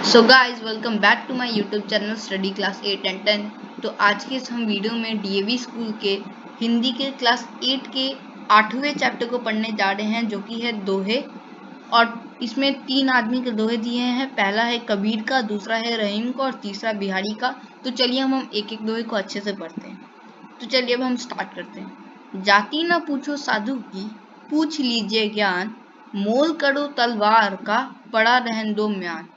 So guys welcome back to my YouTube channel study class 8 and 10। तो आज के इस हम वीडियो में डीएवी स्कूल के हिंदी के क्लास 8 के 8वें चैप्टर को पढ़ने जा रहे हैं, जो कि है दोहे। और इसमें 3 आदमी के दोहे दिए हैं। पहला है कबीर का, दूसरा है रहीम का और तीसरा बिहारी का। तो चलिए हम एक एक दोहे को अच्छे से पढ़ते हैं। तो चलिए अब हम स्टार्ट करते हैं। जाति ना पूछो साधु की, पूछ लीजिए ज्ञान, मोल करो तलवार का, पड़ा रहन दो म्यान।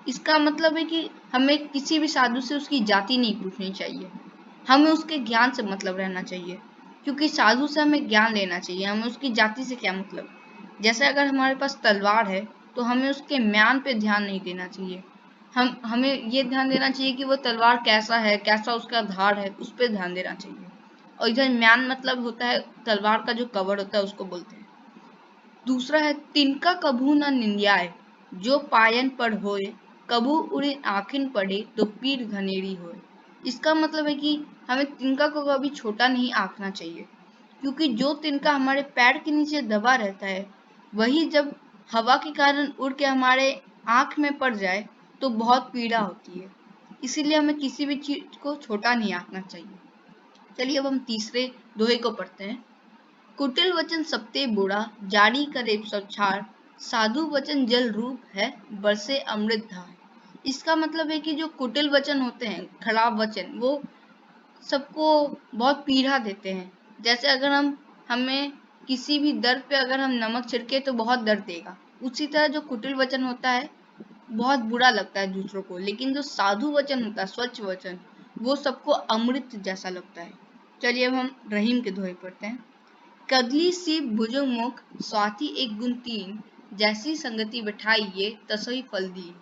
इसका मतलब है कि हमें किसी भी साधु से उसकी जाति नहीं पूछनी चाहिए, हमें उसके ज्ञान से मतलब रहना चाहिए। क्योंकि साधु से हमें ज्ञान लेना चाहिए, हमें उसकी जाति से क्या मतलब। जैसे अगर हमारे पास तलवार है तो हमें उसके म्यान पे ध्यान नहीं देना चाहिए, हमें ये ध्यान देना चाहिए कि वो तलवार कैसा है, कैसा उसका धार है, उस पर ध्यान देना चाहिए। और इधर म्यान मतलब होता है तलवार का जो कवर होता है, उसको बोलते हैं। दूसरा है तिनका कभू न निंद्याय, जो पायन पर होए, कभू उड़े आखिन पड़े तो पीर घनेरी होए। इसका मतलब है कि हमें तिनका को कभी छोटा नहीं आंकना चाहिए, क्योंकि जो तिनका हमारे पैर के नीचे दबा रहता है, वही जब हवा के कारण उड़ के हमारे आंख में पड़ जाए तो बहुत पीड़ा होती है। इसीलिए हमें किसी भी चीज को छोटा नहीं आंकना चाहिए। चलिए अब हम तीसरे दोहे को पढ़ते हैं। कुटिल वचन सबते बुरा, जारी करे सब छाड़, साधु वचन जल रूप है, बरसे अमृत धार। इसका मतलब है कि जो कुटिल वचन होते हैं, खराब वचन, वो सबको बहुत पीड़ा देते हैं। जैसे अगर हमें किसी भी दर्द पे अगर हम नमक छिड़के तो बहुत दर्द देगा, उसी तरह जो कुटिल वचन होता है बहुत बुरा लगता है दूसरों को। लेकिन जो साधु वचन होता है, स्वच्छ वचन, वो सबको अमृत जैसा लगता है। चलिए अब हम रहीम के दोहे पढ़ते हैं। कदली सी भुजंग मुख, स्वाति एक गुण तीन, जैसी संगति बिठाइए तसोई फल दी।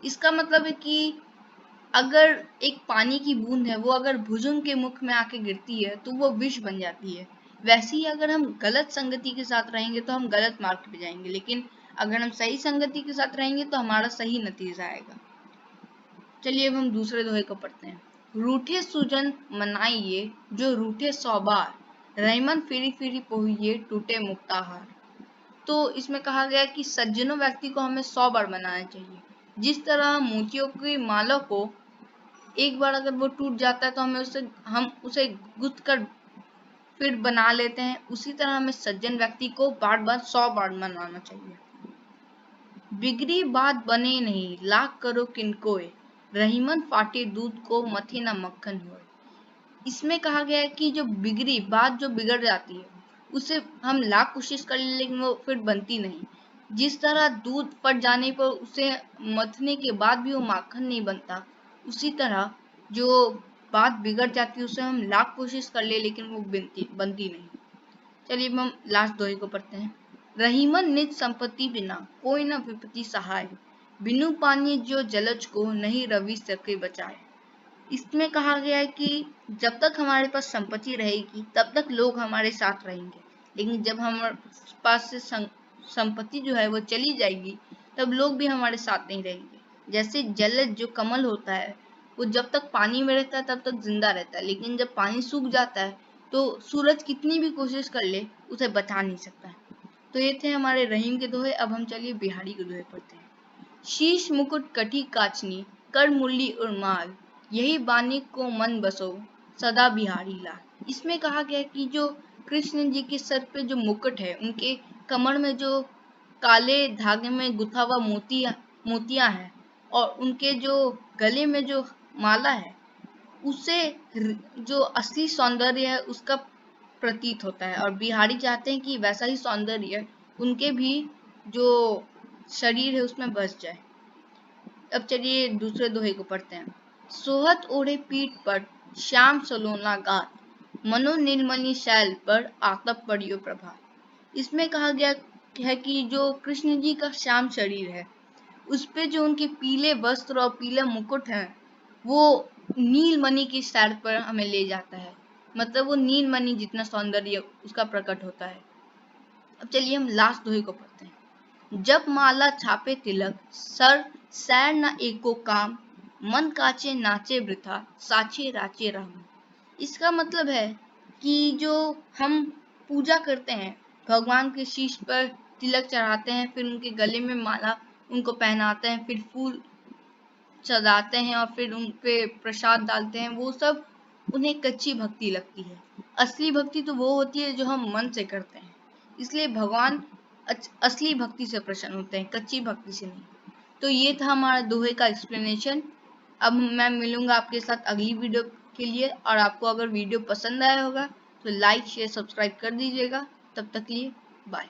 इसका मतलब है कि अगर एक पानी की बूंद है, वो अगर भुजंग के मुख में आके गिरती है तो वो विष बन जाती है। वैसे ही अगर हम गलत संगति के साथ रहेंगे तो हम गलत मार्ग पे जाएंगे, लेकिन अगर हम सही संगति के साथ रहेंगे तो हमारा सही नतीजा आएगा। चलिए अब हम दूसरे दोहे को पढ़ते हैं। रूठे सुजन मनाइए, जो रूठे 100 बार, रहीमन फिरी फिरी पोहिए, टूटे मुक्ताहार। तो इसमें कहा गया कि सज्जनों व्यक्ति को हमें 100 बार मनाना चाहिए। जिस तरह मोतियों की माला को एक बार अगर वो टूट जाता है तो हम उसे गुथ कर फिर बना लेते हैं, उसी तरह हमें सज्जन व्यक्ति को बार बार 100 बार मनाना चाहिए। बिगड़ी बात बने नहीं, लाख करो किनकोए, रहीमन फाटे दूध को, मथे न मक्खन होए। इसमें कहा गया है कि जो बिगड़ी बात जो बिगड़ जाती है, उसे हम लाख कोशिश कर ले लेकिन वो फिर बनती नहीं। जिस तरह दूध फट जाने पर उसे मथने के बाद भी वो माखन नहीं बनता, उसी तरह जो बात बिगड़ जाती है उसे हम लाख कोशिश कर ले लेकिन वो बनती नहीं। चलिए हम लास्ट दोहे को पढ़ते हैं। रहीमन निज संपत्ति बिना, कोई न विपत्ति सहाय, बिनु पानी जो जलज को, नहीं रवि सके बचाए। इसमें कहा गया है कि जब तक हमारे पास संपत्ति रहेगी तब तक लोग हमारे साथ रहेंगे, लेकिन जब हमारे पास से संपत्ति जो है वो चली जाएगी तब लोग भी हमारे साथ नहीं रहेंगे। जैसे जलज जो कमल होता है, वो जब तक पानी में रहता है तब तक जिंदा रहता है, लेकिन जब पानी सूख जाता है तो सूरज कितनी भी कोशिश कर ले उसे बचा नहीं सकता है। तो ये थे हमारे रहीम के दोहे। अब हम चलिए बिहारी के दोहे पढ़ते हैं। शीश मुकुट कटी काचनी, कर मुरली उर्माल, यही बानी को मन बसो, सदा बिहारी लाल। इसमें कहा गया कि जो कृष्ण जी के सर पे जो मुकुट है, उनके कमर में जो काले धागे में गुथा हुआ मोतियां हैं, और उनके जो गले में जो माला है, उससे जो असली सौंदर्य है उसका प्रतीत होता है। और बिहारी चाहते हैं कि वैसा ही सौंदर्य उनके भी जो शरीर है उसमें बस जाए। अब चलिए दूसरे दोहे को पढ़ते हैं। सोहत ओढ़े पीठ पर, श्याम सलोना गात, मनो नीलमणि शैल पर, आतप पड़ियो प्रभात। इसमें कहा गया है कि जो कृष्ण जी का श्याम शरीर है, उस पे जो उनके पीले वस्त्र और पीला मुकुट है, वो नीलमणि की सैर पर हमें ले जाता है। मतलब वो नीलमणि जितना सौंदर्य उसका प्रकट होता है। अब चलिए हम लास्ट दोहे को पढ़ते हैं। जब माला छापे तिलक, सर सैर न एको काम, मन काचे नाचे वृथा, साचे राचे राम। इसका मतलब है कि जो हम पूजा करते हैं, भगवान के शीश पर तिलक चढ़ाते हैं, फिर उनके गले में माला उनको पहनाते हैं, फिर फूल सजाते हैं और फिर उन पे प्रसाद डालते हैं, वो सब उन्हें कच्ची भक्ति लगती है। असली भक्ति तो वो होती है जो हम मन से करते हैं, इसलिए भगवान असली भक्ति से प्रसन्न होते हैं, कच्ची भक्ति से नहीं। तो ये था हमारा दोहे का एक्सप्लेनेशन। अब मैं मिलूंगा आपके साथ अगली वीडियो के लिए, और आपको अगर वीडियो पसंद आया होगा तो लाइक शेयर सब्सक्राइब कर दीजिएगा। तब तक के लिए बाय।